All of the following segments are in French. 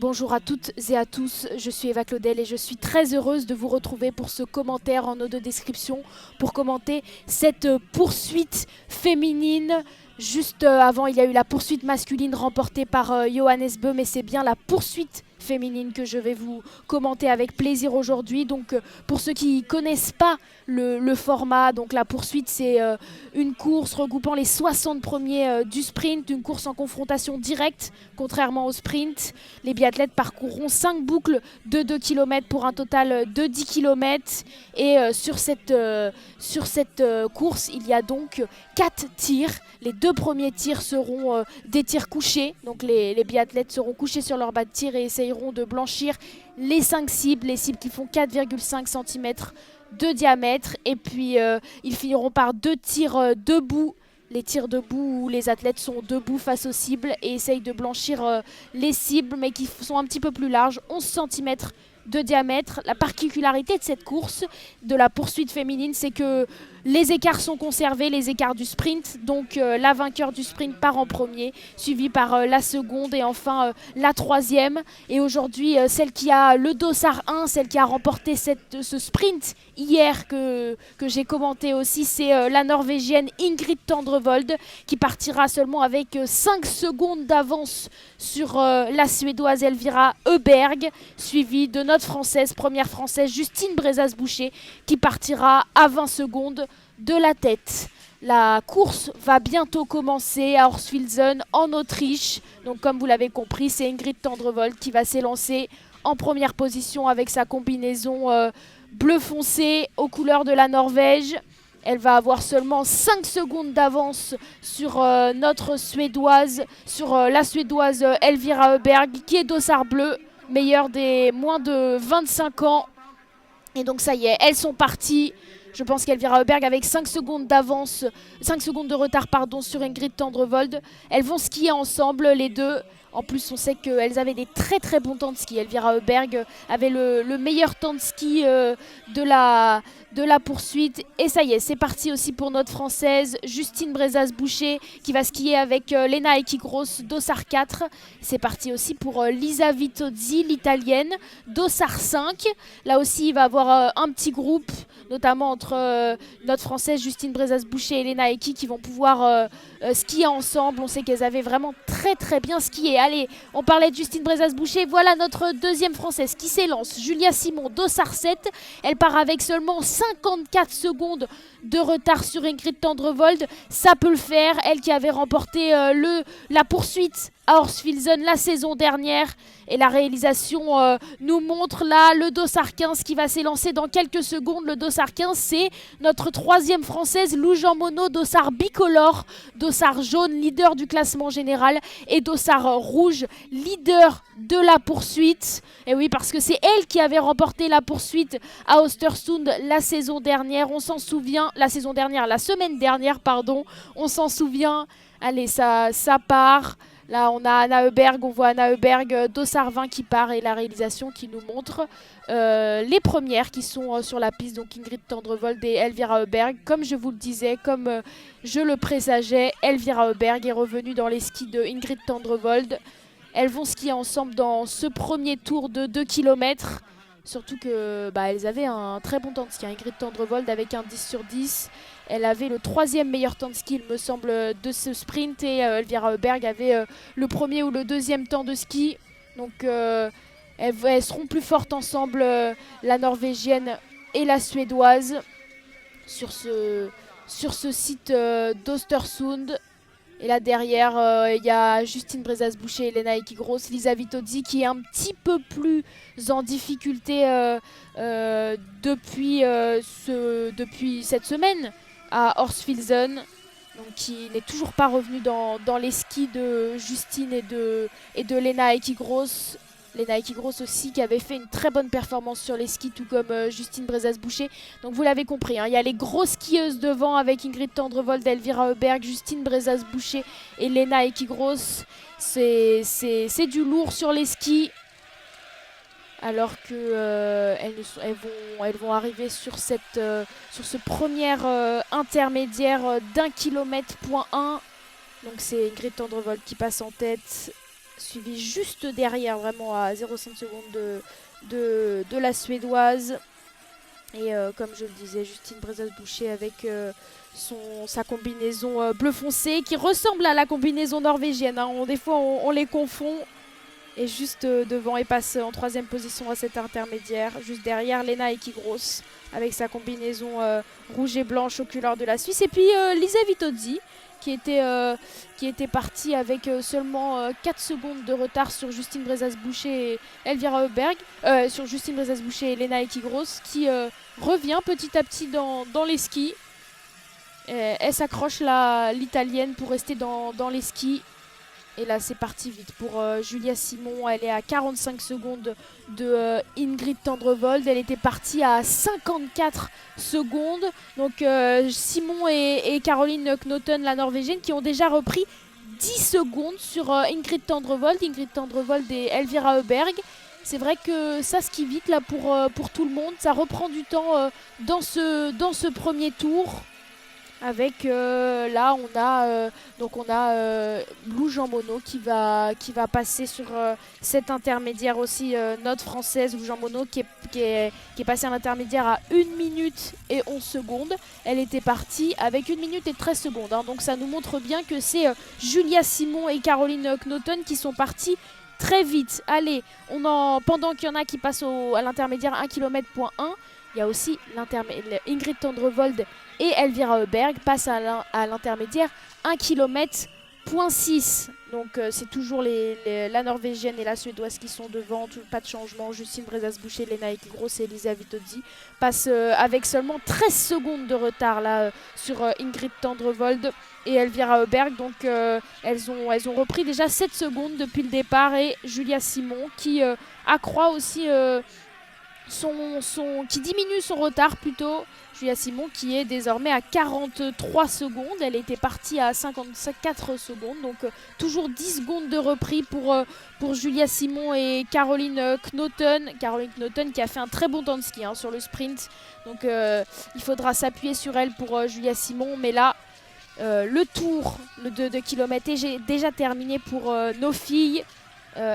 Bonjour à toutes et à tous, je suis Eva Claudel et je suis très heureuse de vous retrouver pour ce commentaire en audio description pour commenter cette poursuite féminine. Juste avant, il y a eu la poursuite masculine remportée par Johannes Beu, mais c'est bien la poursuite féminine que je vais vous commenter avec plaisir aujourd'hui. Donc pour ceux qui connaissent pas le format, donc la poursuite c'est une course regroupant les 60 premiers du sprint, une course en confrontation directe, contrairement au sprint. Les biathlètes parcourront 5 boucles de 2 km pour un total de 10 km. Et sur cette course, il y a donc 4 tirs. Les 2 premiers tirs seront des tirs couchés. Donc les biathlètes seront couchés sur leur bas de tir et essayeront de blanchir les 5 cibles, les cibles qui font 4,5 cm de diamètre. Et puis ils finiront par 2 tirs debout. Les tirs debout où les athlètes sont debout face aux cibles et essayent de blanchir les cibles, mais qui sont un petit peu plus larges, 11 cm de diamètre. La particularité de cette course, de la poursuite féminine, c'est que les écarts sont conservés, les écarts du sprint. Donc la vainqueur du sprint part en premier, suivie par la seconde et enfin la troisième. Et aujourd'hui, celle qui a le dossard 1, celle qui a remporté ce sprint hier que j'ai commenté aussi, c'est la Norvégienne Ingrid Tendrevold qui partira seulement avec 5 secondes d'avance sur la Suédoise Elvira Öberg, suivie de notre Française, première Française, Justine Brezas-Boucher, qui partira à 20 secondes de la tête. La course va bientôt commencer à Horsfilzen en Autriche. Donc comme vous l'avez compris, c'est Ingrid Tendrevold qui va s'élancer en première position avec sa combinaison bleu foncé aux couleurs de la Norvège. Elle va avoir seulement 5 secondes d'avance sur notre Suédoise, sur la Suédoise Elvira Öberg, qui est dossard bleu, meilleure des moins de 25 ans. Et donc ça y est, elles sont parties. Je pense qu'Elvira Öberg avec 5 secondes d'avance, 5 secondes de retard sur Ingrid Tendrevold. Elles vont skier ensemble les deux. En plus, on sait qu'elles avaient des très très bons temps de ski. Elvira Öberg avait le meilleur temps de ski de la poursuite. Et ça y est, c'est parti aussi pour notre Française, Justine Brezas-Boucher, qui va skier avec Lena Ekigross, dossard 4. C'est parti aussi pour Lisa Vitozzi, l'Italienne, dossard 5. Là aussi, il va y avoir un petit groupe, notamment entre notre Française Justine Brezas-Boucher et Lena Eki, qui vont pouvoir skier ensemble. On sait qu'elles avaient vraiment très très bien skié. Allez, on parlait de Justine Brezas-Boucher, voilà notre deuxième Française qui s'élance, Julia Simon, dossard 7. Elle part avec seulement 54 secondes de retard sur Ingrid Tendrevold. Ça peut le faire, elle qui avait remporté la poursuite à Horsfilzen la saison dernière. Et la réalisation nous montre là le dossard 15 qui va s'élancer dans quelques secondes. Le dossard 15, c'est notre troisième Française, Lou Jean Monod, dossard bicolore, dossard jaune, leader du classement général, et dossard rouge, leader de la poursuite. Et oui, parce que c'est elle qui avait remporté la poursuite à Östersund la saison dernière. On s'en souvient, la semaine dernière, pardon. On s'en souvient. Allez, ça part. Là, on a Anna Öberg, on voit Anna Öberg, dossard 20 qui part, et la réalisation qui nous montre les premières qui sont sur la piste, donc Ingrid Tendrevold et Elvira Öberg. Comme je vous le disais, comme je le présageais, Elvira Öberg est revenue dans les skis de Ingrid Tendrevold. Elles vont skier ensemble dans ce premier tour de 2 km. Surtout que elles avaient un très bon temps de ski. Ingrid Tendrevold avec un 10 sur 10. Elle avait le troisième meilleur temps de ski, il me semble, de ce sprint. Et Elvira Öberg avait le premier ou le deuxième temps de ski. Donc elles seront plus fortes ensemble, la Norvégienne et la Suédoise, sur ce site d'Östersund. Et là derrière, il y a Justine Brezas-Boucher et Lena Ekigross, Lisa Vitozzi qui est un petit peu plus en difficulté depuis cette semaine à Horsfilzen, donc qui n'est toujours pas revenue dans les skis de Justine et de Lena Ekigross. Lena Ekigross aussi qui avait fait une très bonne performance sur les skis, tout comme Justine Brezas-Boucher. Donc vous l'avez compris, il y a les grosses skieuses devant avec Ingrid Tendrevold, Elvira Öberg, Justine Brezas-Boucher et Lena Ekigross. C'est du lourd sur les skis. Alors que elles vont arriver sur ce premier intermédiaire d'1 km.1. Donc c'est Ingrid Tendrevold qui passe en tête, suivi juste derrière, vraiment à 0,5 secondes de la Suédoise. Et comme je le disais, Justine Brezas-Boucher avec sa combinaison bleu foncé qui ressemble à la combinaison norvégienne. Hein. Des fois, on les confond. Et juste devant, elle passe en 3e position à cet intermédiaire. Juste derrière, Lena Ekigros avec sa combinaison rouge et blanche aux couleurs de la Suisse. Et puis Lisa Vitozzi qui était partie avec seulement 4 secondes de retard sur Justine Brezas-Boucher et Elvira Heuberg. Sur Justine Brezas-Boucher et Lena Ekigros qui revient petit à petit dans les skis. Elle s'accroche l'italienne pour rester dans les skis. Et là, c'est parti vite pour Julia Simon. Elle est à 45 secondes de Ingrid Tendrevold. Elle était partie à 54 secondes. Donc Simon et Caroline Knoten, la Norvégienne, qui ont déjà repris 10 secondes sur Ingrid Tendrevold. Ingrid Tendrevold et Elvira Heuberg. C'est vrai que ça skie vite là pour tout le monde. Ça reprend du temps dans ce premier tour. Avec là on a Lou Jean Monod qui va passer sur cet intermédiaire aussi, notre française Lou Jean Monod qui est passée à l'intermédiaire à 1 minute et 11 secondes. Elle était partie avec 1 minute et 13 secondes. Hein, donc ça nous montre bien que c'est Julia Simon et Caroline Knoten qui sont parties très vite. Allez, pendant qu'il y en a qui passent à l'intermédiaire 1 km.1, il y a aussi Ingrid Tendrevold et Elvira Heuberg passent à l'intermédiaire 1 km.6. Donc c'est toujours la Norvégienne et la Suédoise qui sont devant, pas de changement. Justine Brezas-Boucher, Lena Ekigros et Elisa Vitozzi passent avec seulement 13 secondes de retard là, sur Ingrid Tendrevold et Elvira Heuberg. Donc elles ont repris déjà 7 secondes depuis le départ. Et Julia Simon qui accroît aussi... qui diminue son retard plutôt. Julia Simon qui est désormais à 43 secondes. Elle était partie à 54 secondes. Donc toujours 10 secondes de repris pour Julia Simon et Caroline Knoten. Caroline Knoten qui a fait un très bon temps de ski sur le sprint. Donc il faudra s'appuyer sur elle pour Julia Simon. Mais là, le tour de kilomètres est déjà terminé pour nos filles.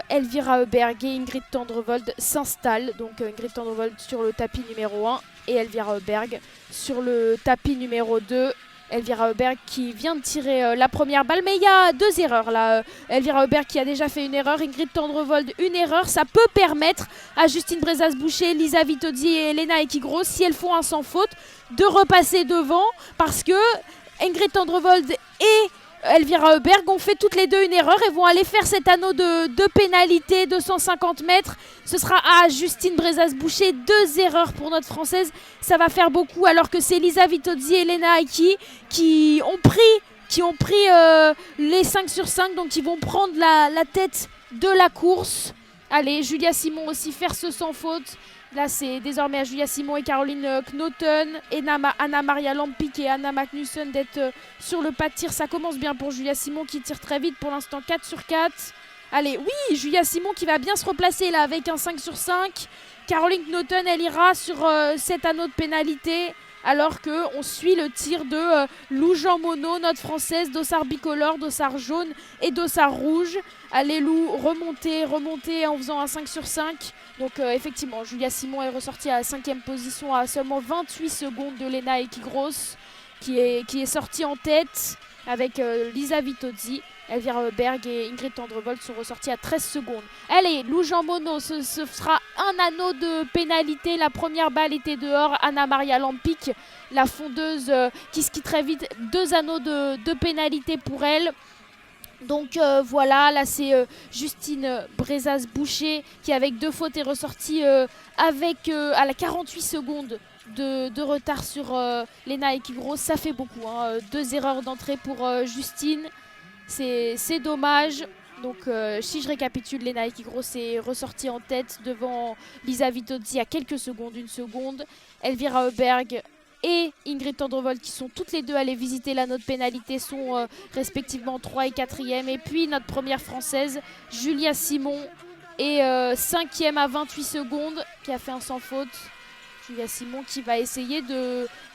Elvira Heuberg et Ingrid Tendrevold s'installent. Donc Ingrid Tendrevold sur le tapis numéro 1 et Elvira Heuberg sur le tapis numéro 2. Elvira Heuberg qui vient de tirer la première balle, mais il y a 2 erreurs là. Elvira Heuberg qui a déjà fait une erreur, Ingrid Tendrevold une erreur. Ça peut permettre à Justine Brezas-Boucher, Lisa Vitozzi et Lena Ekigros, si elles font un sans faute, de repasser devant, parce que Ingrid Tendrevold et Elvira Heuberg ont fait toutes les deux une erreur et vont aller faire cet anneau de pénalité de 150 mètres. Ce sera à Justine Brezas-Boucher. 2 erreurs pour notre française. Ça va faire beaucoup, alors que c'est Lisa Vitozzi et Lena Aki qui ont pris les 5 sur 5. Donc ils vont prendre la tête de la course. Allez, Julia Simon aussi faire ce sans faute. Là, c'est désormais à Julia Simon et Caroline Knoten, Anna Maria Lampik et Anna Magnusson d'être sur le pas de tir. Ça commence bien pour Julia Simon qui tire très vite pour l'instant, 4 sur 4. Allez, oui, Julia Simon qui va bien se replacer là avec un 5 sur 5. Caroline Knoten, elle ira sur cet anneau de pénalité, alors qu'on suit le tir de Lou Jean Monod, notre française, dossard bicolore, dossard jaune et dossard rouge. Allez Lou, remonter en faisant un 5 sur 5. Donc effectivement, Julia Simon est ressortie à la 5e position à seulement 28 secondes de Lena Ekigros, qui est sortie en tête avec Lisa Vitozzi. Elvira Heuberg et Ingrid Tendrevold sont ressorties à 13 secondes. Allez, Lou Jean Monod, ce sera un anneau de pénalité. La première balle était dehors. Anna Maria Lampik, la fondeuse qui skie très vite, 2 anneaux de pénalité pour elle. Donc voilà, là c'est Justine Brezas-Boucher qui avec 2 fautes est ressortie à la 48 secondes de retard sur Lena Ekigros. Ça fait beaucoup, 2 erreurs d'entrée pour Justine. C'est dommage. Donc si je récapitule, Lena Ekigros est ressortie en tête devant Lisa Vitozzi à quelques secondes, 1 seconde. Elvira Heuberg et Ingrid Tendrevold, qui sont toutes les deux allées visiter l'anneau de pénalité, sont respectivement 3 et 4e. Et puis notre première française, Julia Simon, est 5e à 28 secondes, qui a fait un sans faute. Julia Simon qui va essayer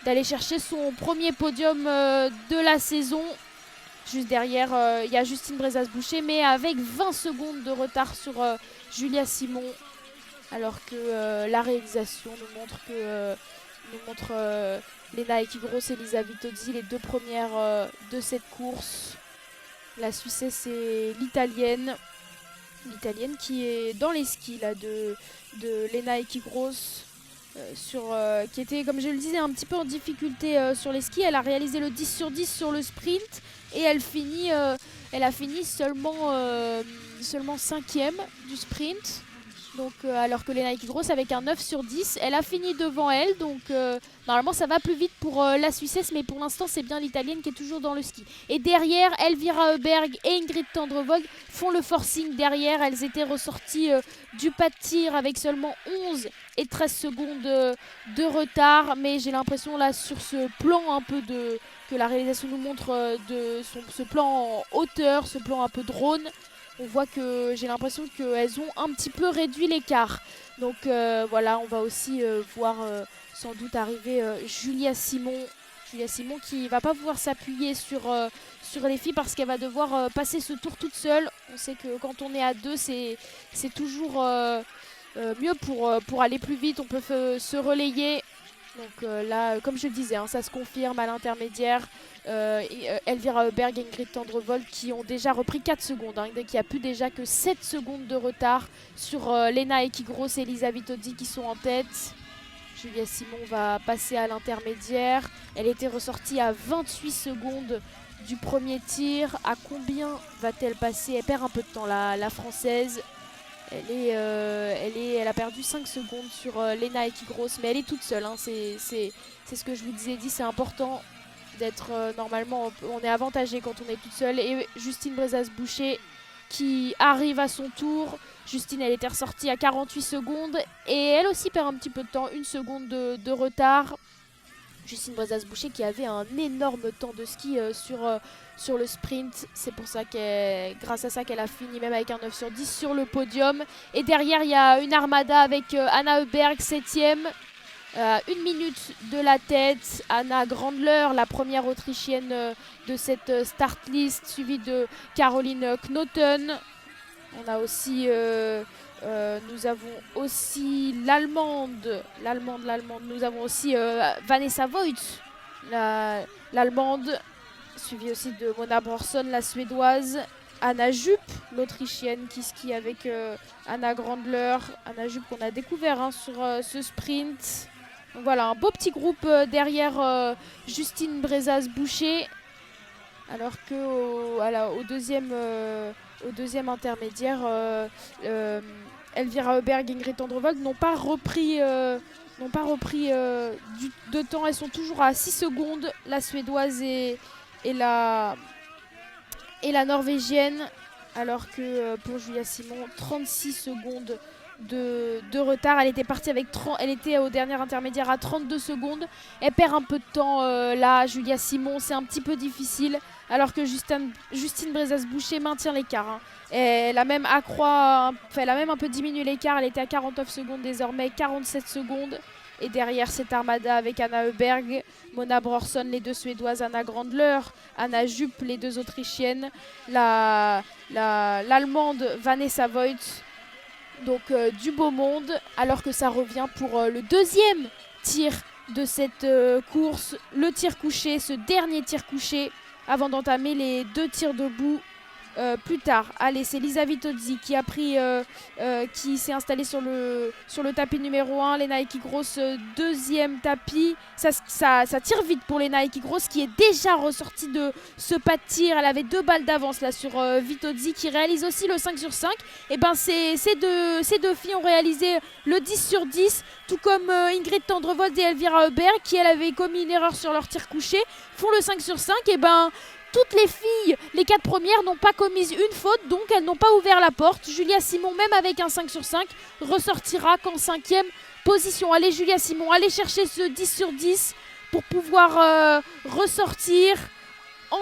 d'aller chercher son premier podium de la saison. Juste derrière, il y a Justine Brezas-Boucher, mais avec 20 secondes de retard sur Julia Simon. Alors que la réalisation nous montre Lena Ekigros et Lisa Vitozzi, les deux premières de cette course. La Suissesse c'est l'Italienne qui est dans les skis là, de Lena Ekigros, qui était, comme je le disais, un petit peu en difficulté sur les skis. Elle a réalisé le 10 sur 10 sur le sprint et elle a fini seulement 5e du sprint. Donc, alors que Lena Ekigros avec un 9 sur 10, elle a fini devant elle. Donc normalement ça va plus vite pour la Suissesse, mais pour l'instant c'est bien l'Italienne qui est toujours dans le ski. Et derrière, Elvira Heuberg et Ingrid Tendrevold font le forcing derrière. Elles étaient ressorties du pas de tir avec seulement 11 et 13 secondes de retard. Mais j'ai l'impression là sur ce plan un peu que la réalisation nous montre, ce plan en hauteur, ce plan un peu drone, on voit que j'ai l'impression qu'elles ont un petit peu réduit l'écart. Donc voilà, on va aussi voir sans doute arriver Julia Simon. Julia Simon qui va pas pouvoir s'appuyer sur les filles parce qu'elle va devoir passer ce tour toute seule. On sait que quand on est à deux, c'est toujours mieux pour aller plus vite. On peut se relayer. Donc là, comme je le disais, ça se confirme à l'intermédiaire. Elvira Heuberg et Ingrid Tendrevold qui ont déjà repris 4 secondes. Qui a plus déjà que 7 secondes de retard sur Lena Ekigros et Lisa Vitozzi qui sont en tête. Julia Simon va passer à l'intermédiaire. Elle était ressortie à 28 secondes du premier tir. À combien va-t-elle passer? Elle perd un peu de temps, la Française. Elle a perdu 5 secondes sur Lena Ekigros, mais elle est toute seule. C'est ce que je vous disais, c'est important d'être normalement, on est avantagé quand on est toute seule. Et Justine Brezas-Boucher qui arrive à son tour. Justine, elle était ressortie à 48 secondes et elle aussi perd un petit peu de temps, 1 seconde de retard. Justine Brezas-Boucher qui avait un énorme temps de ski sur le sprint. C'est pour ça grâce à ça qu'elle a fini même avec un 9 sur 10 sur le podium. Et derrière, il y a une armada avec Anna Heuberg, 7e. 1 minute de la tête. Anna Grandler, la première autrichienne de cette start list, suivie de Caroline Knoten. On a aussi... nous avons aussi l'allemande. Nous avons aussi Vanessa Voigt, l'allemande, suivie aussi de Mona Brorsson, la suédoise. Anna Jupp, l'autrichienne, qui skie avec Anna Grandler. Anna Jupp qu'on a découvert sur ce sprint. Donc voilà, un beau petit groupe derrière Justine Brezas-Boucher. Alors qu'au deuxième intermédiaire, Elvira Heuberg et Ingrid Tendrevold n'ont pas repris de temps. Elles sont toujours à 6 secondes, la suédoise et la norvégienne. Alors que pour Julia Simon, 36 secondes de retard. Elle était partie elle était au dernier intermédiaire à 32 secondes. Elle perd un peu de temps là, Julia Simon, c'est un petit peu difficile. Alors que Justine Brezas-Boucher maintient l'écart. Elle a même un peu diminué l'écart. Elle était à 49 secondes désormais, 47 secondes. Et derrière cette armada avec Anna Heuberg, Mona Brorsson, les deux suédoises, Anna Grandler, Anna Jupp, les deux autrichiennes, l'allemande Vanessa Voigt. Donc du beau monde, alors que ça revient pour le deuxième tir de cette course, le tir couché, ce dernier tir couché, avant d'entamer les 2 tirs debout plus tard. Allez, c'est Lisa Vitozzi qui a qui s'est installée sur le tapis numéro 1. Lena Ekigros, deuxième tapis. Ça tire vite pour Lena Ekigros qui est déjà ressortie de ce pas de tir. Elle avait 2 balles d'avance là sur Vitozzi qui réalise aussi le 5 sur 5. Et ben ces deux filles ont réalisé le 10 sur 10, tout comme Ingrid Tendrevold et Elvira Heuberg qui elles avaient commis une erreur sur leur tir couché, font le 5 sur 5. Et ben toutes les filles, les 4 premières, n'ont pas commis une faute, donc elles n'ont pas ouvert la porte. Julia Simon, même avec un 5 sur 5, ressortira qu'en 5e position. Allez Julia Simon, allez chercher ce 10 sur 10 pour pouvoir ressortir en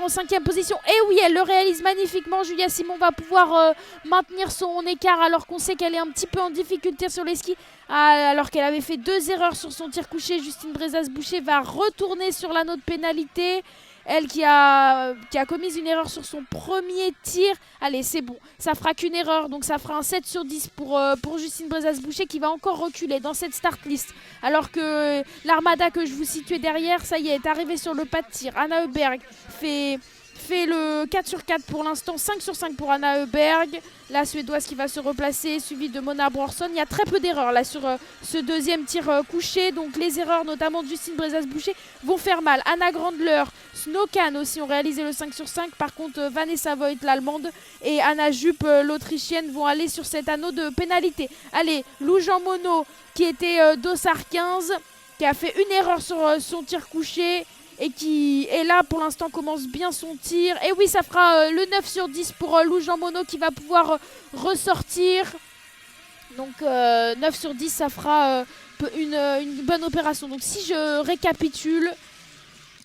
5e position. Et oui, elle le réalise magnifiquement. Julia Simon va pouvoir maintenir son écart alors qu'on sait qu'elle est un petit peu en difficulté sur les skis. Alors qu'elle avait fait 2 erreurs sur son tir couché, Justine Brezas-Boucher va retourner sur l'anneau de pénalité. Elle qui a commis une erreur sur son premier tir. Allez, c'est bon. Ça fera qu'une erreur. Donc ça fera un 7 sur 10 pour Justine Brezas-Boucher qui va encore reculer dans cette start list. Alors que l'Armada que je vous situais derrière, ça y est arrivée sur le pas de tir. Anna Heuberg fait le 4 sur 4 pour l'instant, 5 sur 5 pour Anna Heuberg, la Suédoise qui va se replacer, suivie de Mona Brorsson. Il y a très peu d'erreurs là sur ce deuxième tir couché, donc les erreurs notamment de Justine Brezas-Boucher vont faire mal. Anna Grandler, Snowcan aussi ont réalisé le 5 sur 5, par contre Vanessa Voigt, l'allemande, et Anna Jupp, l'autrichienne, vont aller sur cet anneau de pénalité. Allez, Lou Jean Monod qui était dossard 15, qui a fait une erreur sur son tir couché, et qui est là pour l'instant, commence bien son tir. Et oui, ça fera le 9 sur 10 pour Lou Jean Monod qui va pouvoir ressortir. Donc 9 sur 10, ça fera une bonne opération. Donc si je récapitule,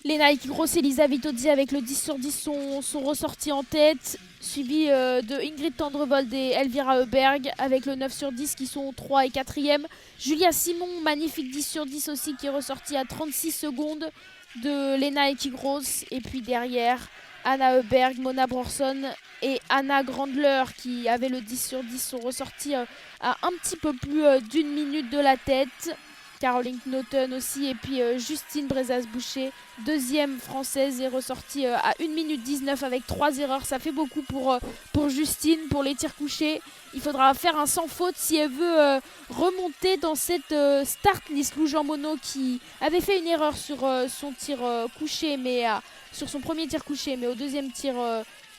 Lena Ekigros et Lisa Vitozzi avec le 10 sur 10 sont ressortis en tête, suivi de Ingrid Tendrevold et Elvira Heuberg avec le 9 sur 10 qui sont 3 et 4e. Julia Simon, magnifique 10 sur 10 aussi, qui est ressortie à 36 secondes de Lena Ekigros. Et puis derrière, Anna Heuberg, Mona Brorsson et Anna Grandler qui avaient le 10 sur 10 sont ressortis à un petit peu plus d'une minute de la tête. Caroline Knoten aussi, et puis Justine Brezas-Boucher, deuxième française, est ressortie à 1 minute 19 avec 3 erreurs. Ça fait beaucoup pour Justine, pour les tirs couchés. Il faudra faire un sans faute si elle veut remonter dans cette start list. Lou Jean Monod qui avait fait une erreur sur son tir couché, mais sur son premier tir couché, mais au deuxième tir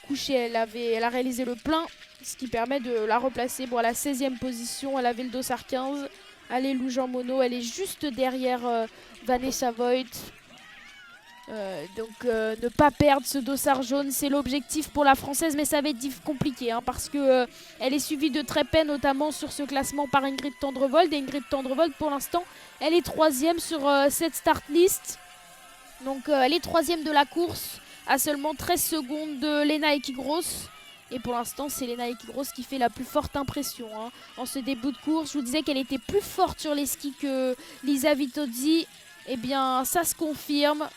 couché, elle a réalisé le plein, ce qui permet de la replacer à la 16e position. Elle avait le dossard 15. Allez, Lou Jean Monod, elle est juste derrière Vanessa Voigt. Donc ne pas perdre ce dossard jaune, c'est l'objectif pour la française, mais ça va être compliqué parce que elle est suivie de très près, notamment sur ce classement, par Ingrid Tendrevold. Et Ingrid Tendrevold, pour l'instant, elle est 3e sur cette start list. Donc elle est 3e de la course, à seulement 13 secondes de Lena Ekigros. Et pour l'instant, c'est Lena Ekigros qui fait la plus forte impression en ce début de course. Je vous disais qu'elle était plus forte sur les skis que Lisa Vitozzi. Eh bien, ça se confirme.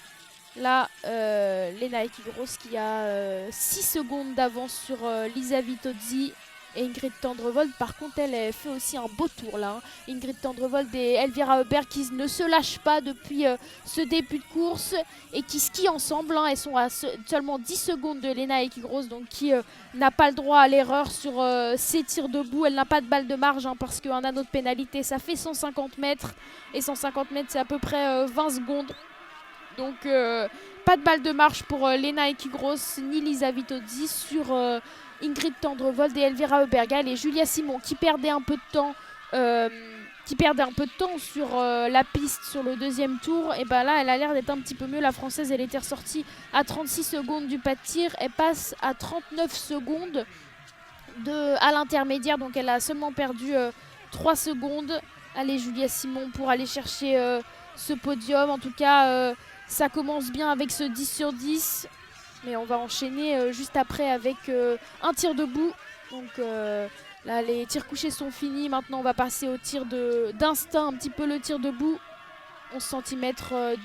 Là, Lena Ekigros qui a 6 secondes d'avance sur Lisa Vitozzi. Et Ingrid Tendrevold, par contre, elle fait aussi un beau tour là. Ingrid Tendrevold et Elvira Heuberg qui ne se lâchent pas depuis ce début de course et qui skient ensemble. Elles sont à seulement 10 secondes de Lena Ekigros, donc qui n'a pas le droit à l'erreur sur ses tirs debout. Elle n'a pas de balle de marge parce qu'un anneau de pénalité, ça fait 150 mètres. Et 150 mètres, c'est à peu près 20 secondes. Donc, pas de balle de marche pour Lena Ekigros ni Lisa Vitozzi sur Ingrid Tendrevold et Elvira Heuberg. Et Julia Simon qui perdait un peu de temps, sur la piste sur le deuxième tour. Et ben là, elle a l'air d'être un petit peu mieux. La française, elle était ressortie à 36 secondes du pas de tir. Elle passe à 39 secondes à l'intermédiaire. Donc elle a seulement perdu 3 secondes. Allez, Julia Simon pour aller chercher ce podium. En tout cas, ça commence bien avec ce 10 sur 10. Mais on va enchaîner juste après avec un tir debout. Donc là, les tirs couchés sont finis. Maintenant, on va passer au tir d'instinct, un petit peu le tir debout. 11 cm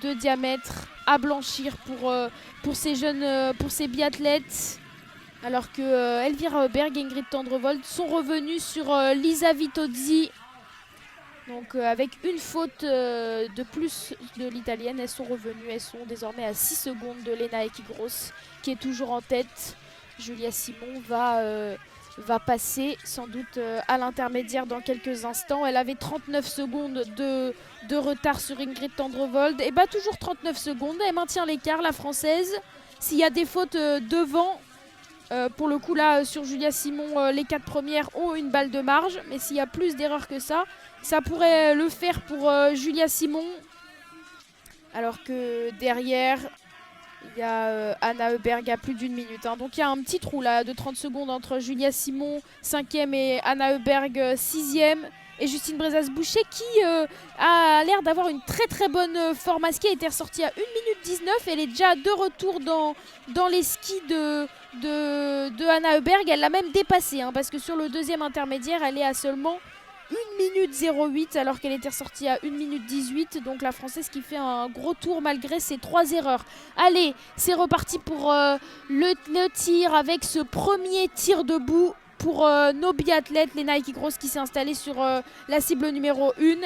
de diamètre à blanchir pour ces biathlètes. Alors que Elvira Heuberg et Ingrid Tendrevold sont revenus sur Lisa Vitozzi. Donc avec une faute de plus de l'italienne, elles sont revenues. Elles sont désormais à 6 secondes de Lena Ekigros qui est toujours en tête. Julia Simon va passer sans doute à l'intermédiaire dans quelques instants. Elle avait 39 secondes de retard sur Ingrid Tendrevold. Et bah toujours 39 secondes, elle maintient l'écart, la française. S'il y a des fautes devant, pour le coup là sur Julia Simon, les 4 premières ont une balle de marge. Mais s'il y a plus d'erreurs que ça pourrait le faire pour Julia Simon. Alors que derrière, il y a Anna Heuberg à plus d'une minute. Donc il y a un petit trou là de 30 secondes entre Julia Simon, 5e, et Anna Heuberg, 6e. Et Justine Brezas-Boucher qui a l'air d'avoir une très très bonne forme à ski. Elle était ressortie à 1 minute 19. Elle est déjà de retour dans les skis de Anna Heuberg. Elle l'a même dépassée parce que sur le deuxième intermédiaire, elle est à seulement 1 minute 08 alors qu'elle était ressortie à 1 minute 18. Donc la Française qui fait un gros tour malgré ses 3 erreurs. Allez, c'est reparti pour le tir avec ce premier tir debout pour nos biathlètes. Lena Ekigros qui s'est installée sur la cible numéro 1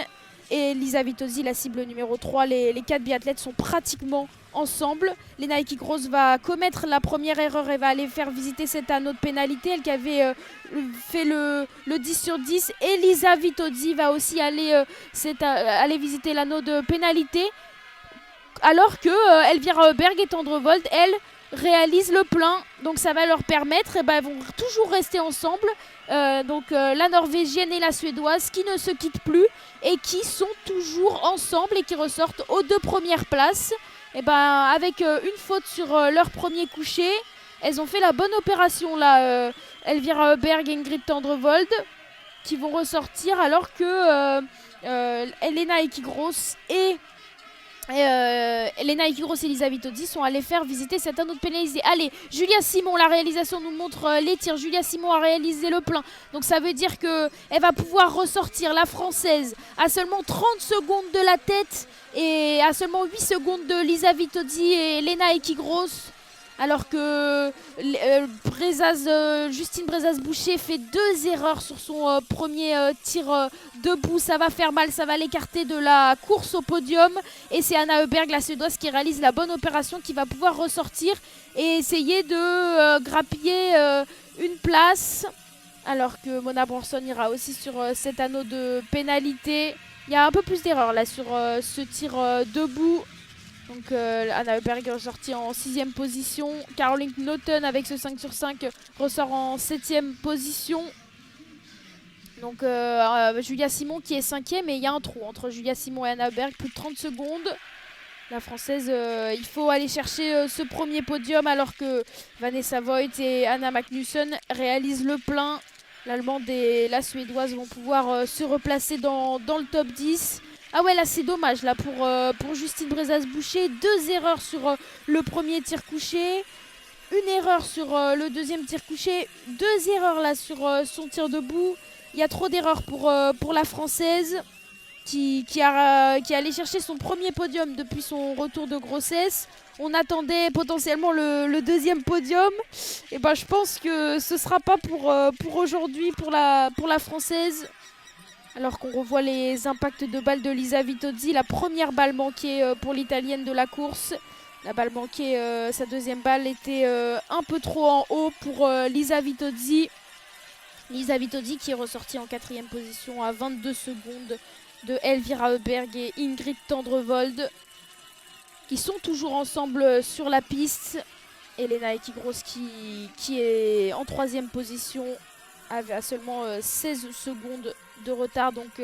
et Lisa Vitozzi la cible numéro 3. Les 4 biathlètes sont pratiquement ensemble. Lena Ekigros va commettre la première erreur et va aller faire visiter cet anneau de pénalité. Elle qui avait fait le 10 sur 10. Et Lisa Vitozzi va aussi aller visiter l'anneau de pénalité. Alors que Elvira Heuberg et Tendrevold, elles, réalisent le plein. Donc ça va leur permettre, elles vont toujours rester ensemble. La Norvégienne et la Suédoise qui ne se quittent plus et qui sont toujours ensemble et qui ressortent aux 2 premières places. Avec une faute sur leur premier coucher, elles ont fait la bonne opération là, Elvira Heuberg et Ingrid Tendrevold, qui vont ressortir alors que Lena Ekigros et Lisa Vitozzi sont allés faire visiter cet anneau de pénalité. Allez, Julia Simon, la réalisation nous montre les tirs. Julia Simon a réalisé le plein. Donc ça veut dire qu'elle va pouvoir ressortir, la Française, à seulement 30 secondes de la tête et à seulement 8 secondes de Lisa Vitozzi et Lena Ekigros. Alors que Justine Brezaz-Boucher fait 2 erreurs sur son premier tir debout. Ça va faire mal, ça va l'écarter de la course au podium. Et c'est Anna Heuberg, la Suédoise, qui réalise la bonne opération, qui va pouvoir ressortir et essayer de grappiller une place. Alors que Mona Bronson ira aussi sur cet anneau de pénalité. Il y a un peu plus d'erreurs là sur ce tir debout. Donc Anna Heuberg est ressortie en 6e position. Caroline Knoten avec ce 5 sur 5 ressort en 7e position. Donc Julia Simon qui est 5e et il y a un trou entre Julia Simon et Anna Heuberg, plus de 30 secondes. La Française, il faut aller chercher ce premier podium alors que Vanessa Voigt et Anna Magnusson réalisent le plein. L'Allemande et la Suédoise vont pouvoir se replacer dans le top 10. Ah ouais, là c'est dommage là pour Justine Brezaz-Boucher. 2 erreurs sur le premier tir couché, une erreur sur le deuxième tir couché, 2 erreurs là sur son tir debout. Il y a trop d'erreurs pour la Française qui est allée chercher son premier podium depuis son retour de grossesse. On attendait potentiellement le 2e podium. Et je pense que ce ne sera pas pour aujourd'hui pour la Française. Alors qu'on revoit les impacts de balles de Lisa Vitozzi. La première balle manquée pour l'Italienne de la course. La balle manquée, sa 2e balle était un peu trop en haut pour Lisa Vitozzi. Lisa Vitozzi qui est ressortie en 4e position à 22 secondes de Elvira Heuberg et Ingrid Tendrevold, qui sont toujours ensemble sur la piste. Et Lena Ekigros qui est en 3e position à seulement 16 secondes de retard. Donc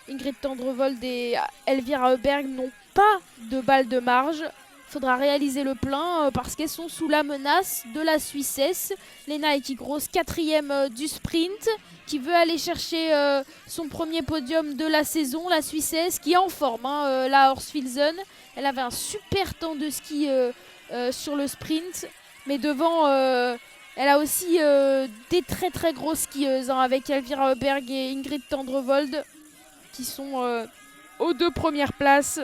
Ingrid Tendrevold et Elvira Heuberg n'ont pas de balle de marge. Il faudra réaliser le plein parce qu'elles sont sous la menace de la Suissesse. Lena Ekigros, 4e du sprint, qui veut aller chercher son premier podium de la saison. La Suissesse qui est en forme, la Horsfilzen. Elle avait un super temps de ski sur le sprint. Mais devant, elle a aussi des très très grosses skieuses avec Elvira Heuberg et Ingrid Tendrevold qui sont aux 2 premières places.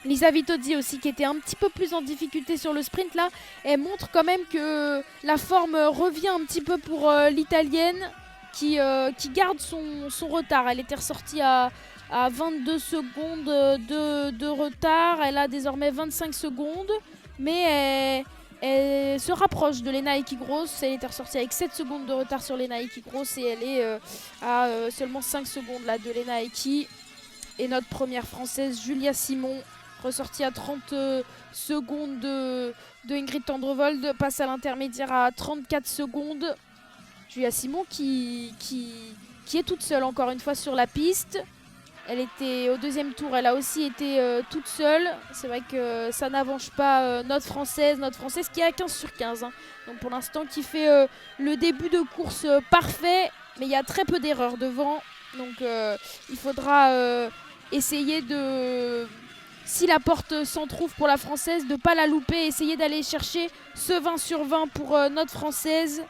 Lisa Vitozzi aussi qui était un petit peu plus en difficulté sur le sprint là. Elle montre quand même que la forme revient un petit peu pour l'Italienne qui garde son retard. Elle était ressortie à 22 secondes de retard. Elle a désormais 25 secondes. Mais elle se rapproche de Lena Ekigros. Elle était ressortie avec 7 secondes de retard sur Lena Ekigros. Et elle est à seulement 5 secondes là, de Lena Eki. Et notre première Française, Julia Simon, ressortie à 30 secondes de Ingrid Tendrevold, passe à l'intermédiaire à 34 secondes. Julia Simon qui est toute seule encore une fois sur la piste. Elle était au 2e tour, elle a aussi été toute seule. C'est vrai que ça n'avance pas notre Française qui est à 15 sur 15. Donc pour l'instant qui fait le début de course parfait, mais il y a très peu d'erreurs devant. Donc il faudra essayer de... Si la porte s'en trouve pour la Française, de ne pas la louper, essayer d'aller chercher ce 20 sur 20 pour notre Française.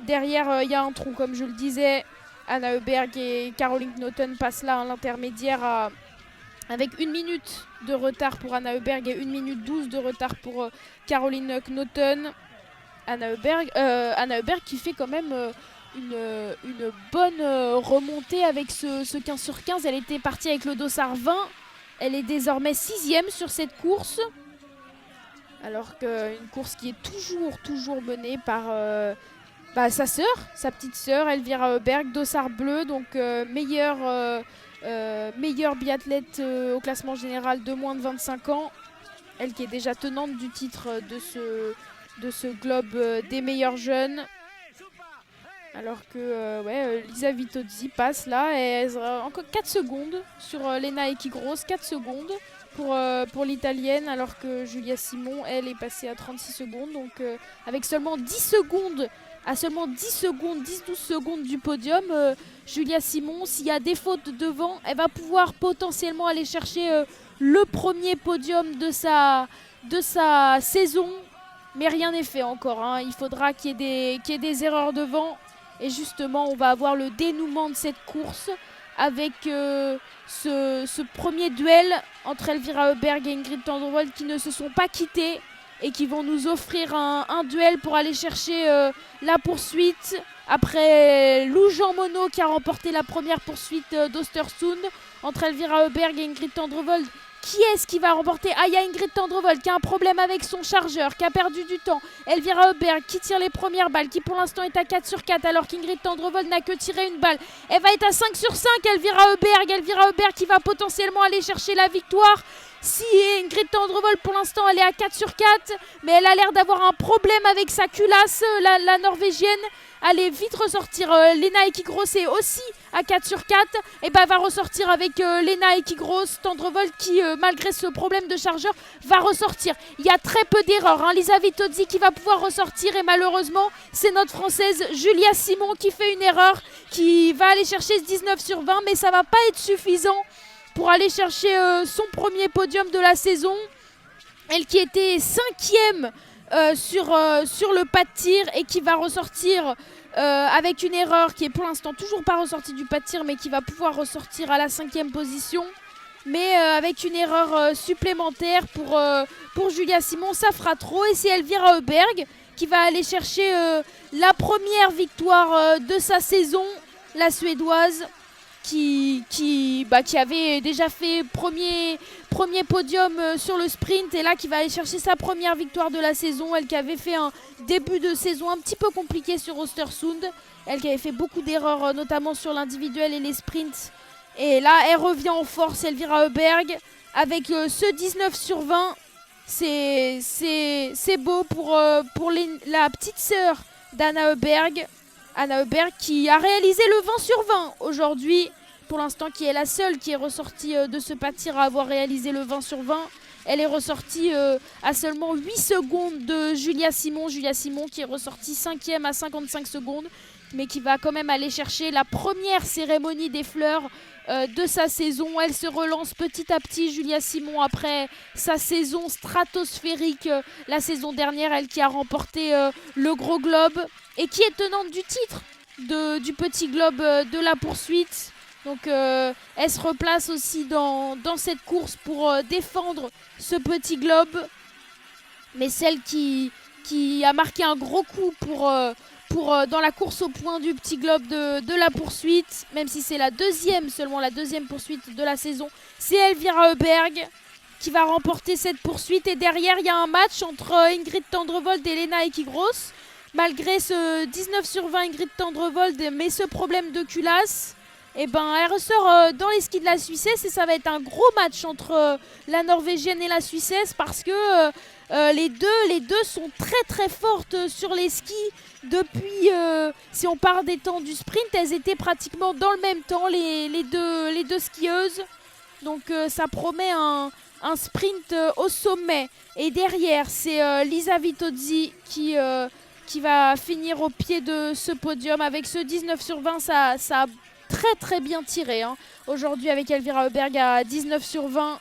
Derrière, il y a un trou, comme je le disais. Anna Heuberg et Caroline Knoten passent là à l'intermédiaire avec 1 minute de retard pour Anna Heuberg et 1 minute 12 de retard pour Caroline Knoten. Anna Heuberg qui fait quand même une bonne remontée avec ce 15 sur 15. Elle était partie avec le dossard 20. Elle est désormais 6e sur cette course. Alors qu'une course qui est toujours menée par sa sœur, sa petite sœur Elvira Heuberg, dossard bleu, donc meilleure biathlète au classement général de moins de 25 ans. Elle qui est déjà tenante du titre de ce globe des meilleurs jeunes. Alors que Lisa Vitozzi passe là et encore 4 secondes sur Lena Ekigros, 4 secondes pour l'italienne, alors que Julia Simon, elle, est passée à 36 secondes. Donc avec seulement 10 secondes, 10-12 secondes du podium, Julia Simon, s'il y a des fautes devant, elle va pouvoir potentiellement aller chercher le premier podium de sa saison. Mais rien n'est fait encore, hein. Il faudra qu'il y ait des erreurs devant. Et justement, on va avoir le dénouement de cette course avec ce premier duel entre Elvira Heuberg et Ingrid Tendrevold qui ne se sont pas quittés et qui vont nous offrir un duel pour aller chercher la poursuite. Après Lou Jean Monod qui a remporté la première poursuite d'Östersund, entre Elvira Heuberg et Ingrid Tendrevold. Qui est-ce qui va remporter? Ah, il y a Ingrid Tendrevold qui a un problème avec son chargeur, qui a perdu du temps. Elvira Heuberg qui tire les premières balles, qui pour l'instant est à 4 sur 4, alors qu'Ingrid Tendrevold n'a que tiré une balle. Elle va être à 5 sur 5, Elvira Heuberg qui va potentiellement aller chercher la victoire. Si Ingrid Tendrevold pour l'instant elle est à 4 sur 4, mais elle a l'air d'avoir un problème avec sa culasse, la norvégienne. Allez vite ressortir. Lena Ekigros est aussi à 4 sur 4. Et bah va ressortir avec Lena Ekigros. Tendrevold qui, malgré ce problème de chargeur, va ressortir. Il y a très peu d'erreurs, hein. Lisa Vitozzi qui va pouvoir ressortir. Et malheureusement, c'est notre Française Julia Simon qui fait une erreur, qui va aller chercher ce 19 sur 20. Mais ça va pas être suffisant pour aller chercher son premier podium de la saison. Elle qui était 5e sur le pas de tir et qui va ressortir avec une erreur qui est pour l'instant toujours pas ressortie du pas de tir, mais qui va pouvoir ressortir à la 5e position. Mais avec une erreur supplémentaire pour Julia Simon, ça fera trop. Et c'est Elvira Heuberg qui va aller chercher la première victoire de sa saison, la Suédoise. Qui avait déjà fait premier podium sur le sprint et là qui va aller chercher sa première victoire de la saison. Elle qui avait fait un début de saison un petit peu compliqué sur Östersund. Elle qui avait fait beaucoup d'erreurs notamment sur l'individuel et les sprints. Et là elle revient en force, Elvira Heuberg, avec ce 19 sur 20. C'est beau pour la petite sœur d'Anna Heuberg. Anna Heuberg qui a réalisé le 20 sur 20 aujourd'hui, pour l'instant qui est la seule qui est ressortie de ce pas de tir à avoir réalisé le 20 sur 20. Elle est ressortie à seulement 8 secondes de Julia Simon. Julia Simon qui est ressortie 5e à 55 secondes, mais qui va quand même aller chercher la première cérémonie des fleurs de sa saison. Elle se relance petit à petit, Julia Simon, après sa saison stratosphérique la saison dernière. Elle qui a remporté le gros globe et qui est tenante du titre du petit globe de la poursuite. Donc elle se replace aussi dans cette course pour défendre ce petit globe. Mais celle qui a marqué un gros coup dans la course au point du petit globe de la poursuite, même si c'est seulement la deuxième poursuite de la saison, c'est Elvira Heuberg qui va remporter cette poursuite. Et derrière, il y a un match entre Ingrid Tendrevold et Lena Ekigros. Malgré ce 19 sur 20 Ingrid Tendrevold, mais ce problème de culasse, elle ressort dans les skis de la Suissesse et ça va être un gros match entre la Norvégienne et la Suissesse parce que les deux sont très très fortes sur les skis. Depuis, si on part des temps du sprint, elles étaient pratiquement dans le même temps, les deux skieuses. Donc ça promet un sprint au sommet. Et derrière, c'est Lisa Vitozzi qui va finir au pied de ce podium avec ce 19 sur 20. Ça a très très bien tiré, hein. Aujourd'hui avec Elvira Heuberg à 19 sur 20.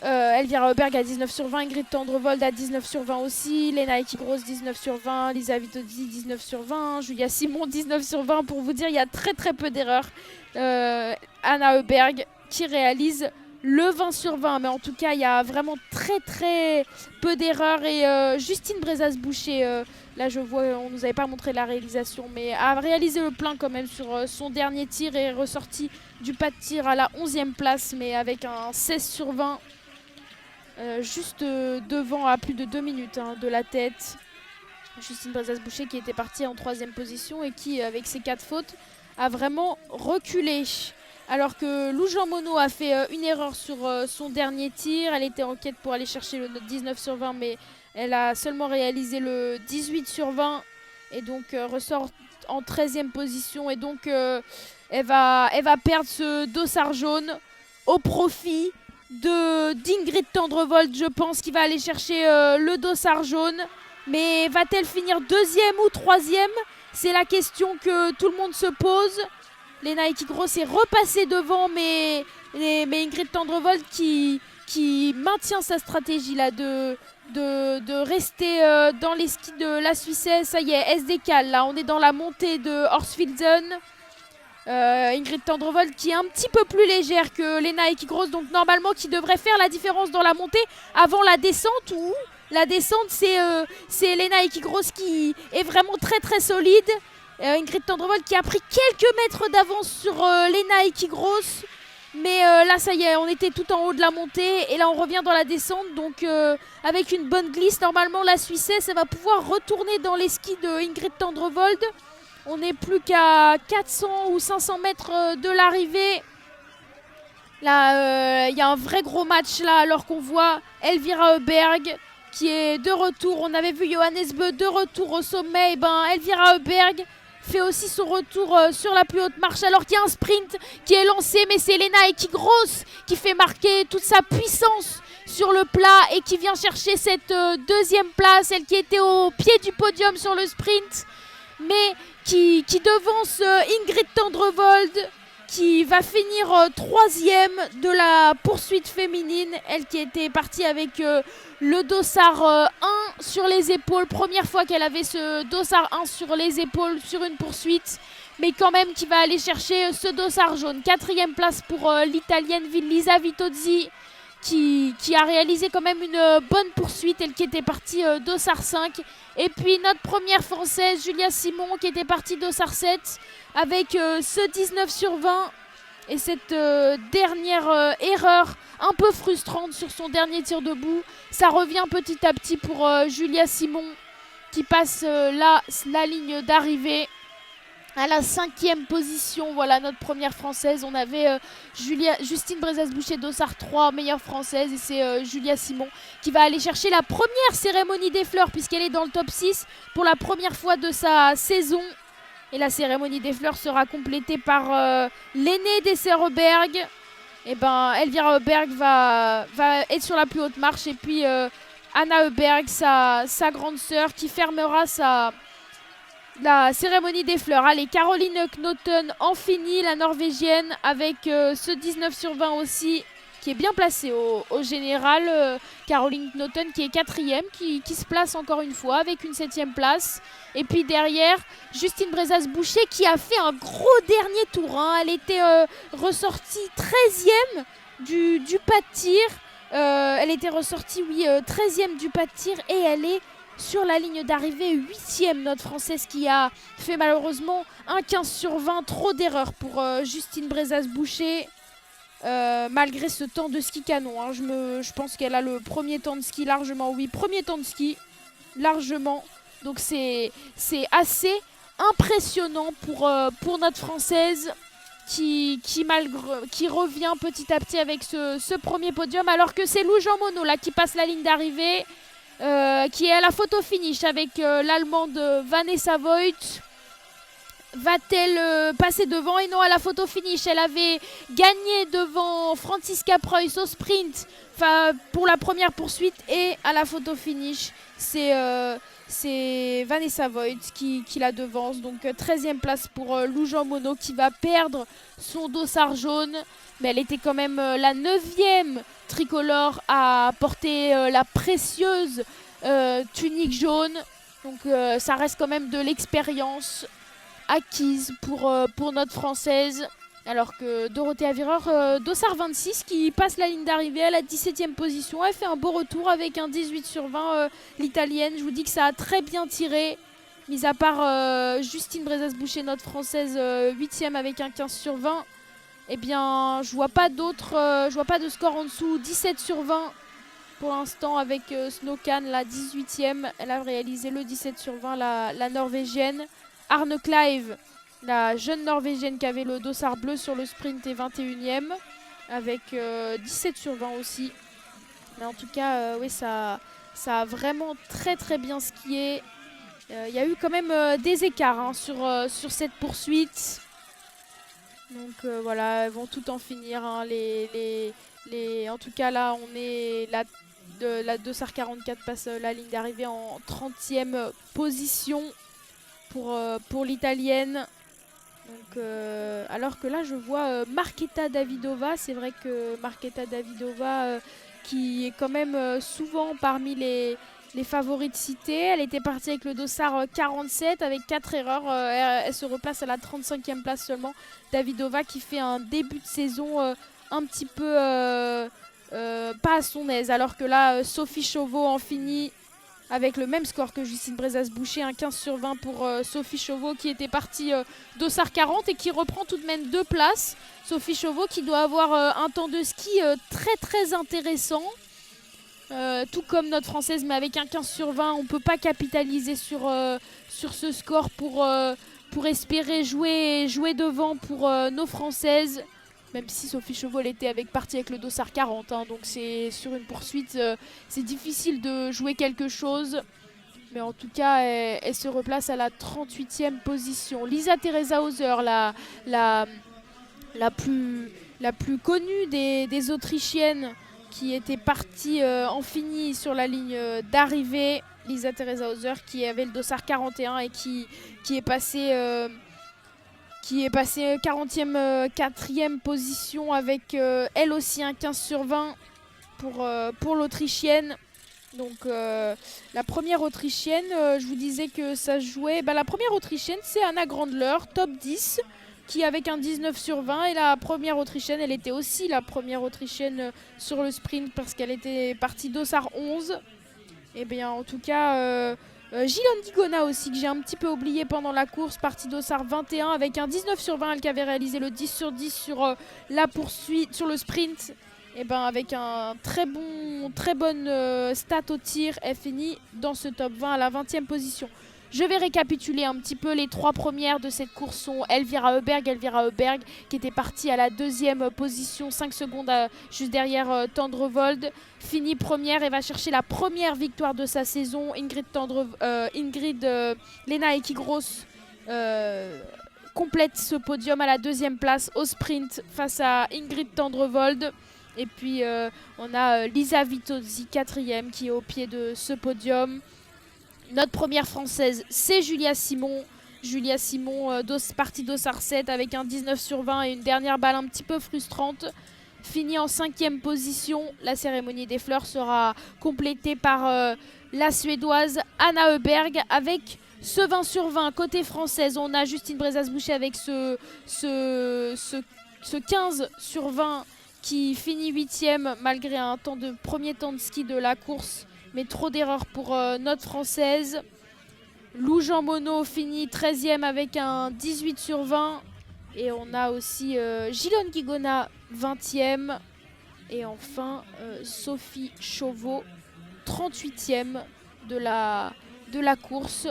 Elvira Heuberg à 19 sur 20, Ingrid Tendrevold à 19 sur 20 aussi, Lena Ekigros 19 sur 20, Lisa Vitozzi 19 sur 20, Julia Simon 19 sur 20. Pour vous dire, il y a très très peu d'erreurs. Anna Heuberg qui réalise le 20 sur 20, mais en tout cas il y a vraiment très très peu d'erreurs. Et Justine Brezas-Boucher, là je vois, on nous avait pas montré la réalisation, mais a réalisé le plein quand même sur son dernier tir et est ressorti du pas de tir à la 11e place, mais avec un 16 sur 20. Juste devant à plus de 2 minutes de la tête. Justine Brezas-Boucher qui était partie en 3e position et qui, avec ses 4 fautes, a vraiment reculé. Alors que Lou Jean Monod a fait une erreur sur son dernier tir. Elle était en quête pour aller chercher le 19 sur 20, mais elle a seulement réalisé le 18 sur 20 et donc ressort en 13e position. Et donc elle va perdre ce dossard jaune au profit d'Ingrid Tendrevold, je pense, qui va aller chercher le dossard jaune. Mais va-t-elle finir 2e ou 3e? C'est la question que tout le monde se pose. Lena Ekigros est repassée devant, mais Ingrid Tendrevold qui maintient sa stratégie là de rester dans les skis de la Suissesse. Ça y est, SD Cal, là on est dans la montée de Horsfilden. Ingrid Tendrevold qui est un petit peu plus légère que Lena Ekigros, donc normalement qui devrait faire la différence dans la montée avant la descente, où la descente c'est Lena Ekigros qui est vraiment très très solide. Ingrid Tendrevold qui a pris quelques mètres d'avance sur Lena Ekigros, mais là ça y est, on était tout en haut de la montée et là on revient dans la descente, donc avec une bonne glisse, normalement la Suissesse elle va pouvoir retourner dans les skis de Ingrid Tendrevold. On n'est plus qu'à 400 ou 500 mètres de l'arrivée. Là, il y a un vrai gros match là, alors qu'on voit Elvira Heuberg qui est de retour. On avait vu Johannes Beu de retour au sommet. Et ben, Elvira Heuberg fait aussi son retour sur la plus haute marche, alors qu'il y a un sprint qui est lancé. Mais c'est Lena Ekigros qui fait marquer toute sa puissance sur le plat et qui vient chercher cette 2e place. Elle qui était au pied du podium sur le sprint, mais qui devance Ingrid Tendrevold, qui va finir 3e de la poursuite féminine. Elle qui était partie avec le dossard 1 sur les épaules. Première fois qu'elle avait ce dossard 1 sur les épaules sur une poursuite, mais quand même qui va aller chercher ce dossard jaune. 4e place pour l'italienne Lisa Vitozzi, qui a réalisé quand même une bonne poursuite, elle qui était partie dossard 5. Et puis notre première française, Julia Simon, qui était partie dossard 7 avec ce 19 sur 20. Et cette dernière erreur un peu frustrante sur son dernier tir debout, ça revient petit à petit pour Julia Simon qui passe la ligne d'arrivée à la 5e position. Voilà notre première française. On avait Justine Brezas-Boucher, dossard 3, meilleure française. Et c'est Julia Simon qui va aller chercher la première cérémonie des fleurs, puisqu'elle est dans le top 6 pour la première fois de sa saison. Et la cérémonie des fleurs sera complétée par l'aînée d'Esser-Heuberg. Et ben, Elvira Heuberg va être sur la plus haute marche. Et puis Anna Heuberg, sa grande sœur, qui fermera la cérémonie des fleurs. Allez, Caroline Knoten en finit, la norvégienne, avec ce 19 sur 20 aussi, qui est bien placée au général. Caroline Knoten qui est 4e, qui se place encore une fois avec une 7e place. Et puis derrière, Justine Brezas-Boucher qui a fait un gros dernier tour. Elle était ressortie 13e du pas de tir. Elle était ressortie, 13e du pas de tir et elle est sur la ligne d'arrivée 8e, notre française qui a fait malheureusement un 15 sur 20. Trop d'erreurs pour Justine Brezas-Boucher, malgré ce temps de ski canon. Je pense qu'elle a le premier temps de ski largement. Oui, premier temps de ski largement. Donc c'est assez impressionnant pour notre française qui revient petit à petit avec ce premier podium, alors que c'est Lou Jean Monod là qui passe la ligne d'arrivée. Qui est à la photo finish avec l'allemande Vanessa Voigt. Va-t-elle passer devant? Et non, à la photo finish, elle avait gagné devant Franziska Preuss au sprint pour la première poursuite. Et à la photo finish, c'est c'est Vanessa Voigt qui la devance. Donc 13e place pour Lou Jean Monod qui va perdre son dossard jaune. Mais elle était quand même la 9e tricolore à porter la précieuse tunique jaune. Donc ça reste quand même de l'expérience acquise pour notre Française. Alors que Dorothée Avireur, dossard 26, qui passe la ligne d'arrivée à la 17e position. Elle fait un beau retour avec un 18 sur 20, l'italienne. Je vous dis que ça a très bien tiré. Mis à part Justine Brezas-Boucher, notre Française, 8e avec un 15 sur 20. Eh bien, je vois pas je vois pas de score en dessous. 17 sur 20 pour l'instant avec Snowcan, la 18e. Elle a réalisé le 17 sur 20, la Norvégienne. Arne Kleiv, la jeune Norvégienne qui avait le dossard bleu sur le sprint, est 21e avec 17 sur 20 aussi. Mais en tout cas, oui, ça a vraiment très très bien skié. Il y a eu quand même des écarts sur cette poursuite. Donc voilà, elles vont tout en finir. En tout cas, là, on est la dossard 44 passe la ligne d'arrivée en 30e position pour l'italienne. Donc, alors que là, je vois Marketa Davidova. C'est vrai que Marketa Davidova, qui est quand même souvent parmi les favorites citées. Elle était partie avec le dossard 47 avec 4 erreurs. Elle se replace à la 35e place seulement. Davidova qui fait un début de saison un petit peu pas à son aise. Alors que là, Sophie Chauveau en finit avec le même score que Justine Brezas-Boucher, un 15 sur 20 pour Sophie Chauveau qui était partie dossard 40 et qui reprend tout de même 2 places. Sophie Chauveau qui doit avoir un temps de ski très très intéressant. Tout comme notre Française, mais avec un 15 sur 20, on ne peut pas capitaliser sur ce score pour espérer jouer devant pour nos Françaises. Même si Sophie Chauveau était partie avec le dossard 40. Donc c'est sur une poursuite, c'est difficile de jouer quelque chose. Mais en tout cas, elle se replace à la 38e position. Lisa Teresa Hauser, la plus connue des Autrichiennes, qui était partie en fini sur la ligne d'arrivée. Lisa Teresa Hauser qui avait le dossard 41 et qui est passée 40e, 4e position avec elle aussi un 15 sur 20 pour l'Autrichienne. Donc la première Autrichienne, je vous disais que ça se jouait. La première Autrichienne, c'est Anna Grandler, top 10, qui avec un 19 sur 20. Et la première Autrichienne, elle était aussi la première Autrichienne sur le sprint parce qu'elle était partie dossard 11. Et bien en tout cas... Gilles Andigona aussi, que j'ai un petit peu oublié pendant la course, partie dossard 21 avec un 19 sur 20, elle qui avait réalisé le 10 sur 10 sur la poursuite, sur le sprint. Et avec un très bonne stat au tir, elle finit dans ce top 20 à la 20e position. Je vais récapituler un petit peu. Les 3 premières de cette course sont Elvira Heuberg qui était partie à la 2e position, 5 secondes juste derrière Tendrevold. Finit première et va chercher la première victoire de sa saison. Lena Ekigros complète ce podium à la 2e place au sprint face à Ingrid Tendrevold. Et puis on a Lisa Vitozzi, 4e, qui est au pied de ce podium. Notre première Française, c'est Julia Simon. Julia Simon, partie dossard 7 avec un 19 sur 20 et une dernière balle un petit peu frustrante. Finit en 5e position. La cérémonie des fleurs sera complétée par la Suédoise Anna Heuberg avec ce 20 sur 20. Côté française, on a Justine Brezas-Boucher avec ce 15 sur 20 qui finit 8e malgré un premier temps de ski de la course. Mais trop d'erreurs pour notre Française. Lou Jean Monod finit 13e avec un 18 sur 20. Et on a aussi Gilon Guigona, 20e. Et enfin, Sophie Chauveau, 38e de la course.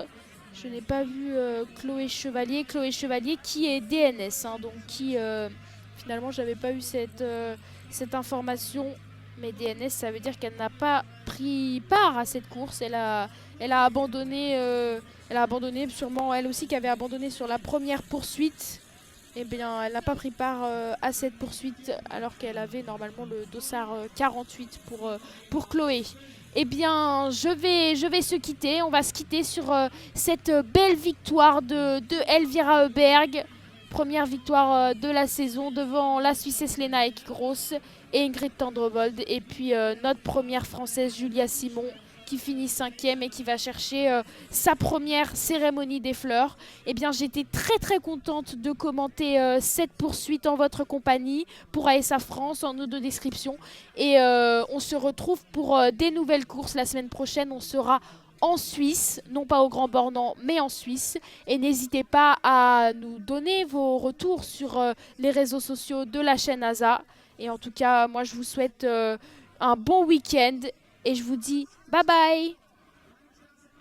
Je n'ai pas vu Chloé Chevalier. Chloé Chevalier qui est DNS. Donc qui, finalement, j'avais pas eu cette information. Mais DNS, ça veut dire qu'elle n'a pas pris part à cette course. Elle a abandonné. Elle a abandonné, sûrement elle aussi qui avait abandonné sur la première poursuite. Eh bien, elle n'a pas pris part à cette poursuite alors qu'elle avait normalement le dossard 48 pour Chloé. Eh bien, je vais se quitter. On va se quitter sur cette belle victoire de Elvira Heuberg. Première victoire de la saison devant la Suissesse Lena Ekgross et Ingrid Tendrevold. Et puis notre première Française Julia Simon qui finit 5e et qui va chercher sa première cérémonie des fleurs. Eh bien, j'étais très très contente de commenter cette poursuite en votre compagnie pour ASA France en audio description. Et on se retrouve pour des nouvelles courses la semaine prochaine. On sera en Suisse, non pas au Grand Bornand, mais en Suisse. Et n'hésitez pas à nous donner vos retours sur les réseaux sociaux de la chaîne ASA. Et en tout cas, moi, je vous souhaite un bon week-end et je vous dis bye bye.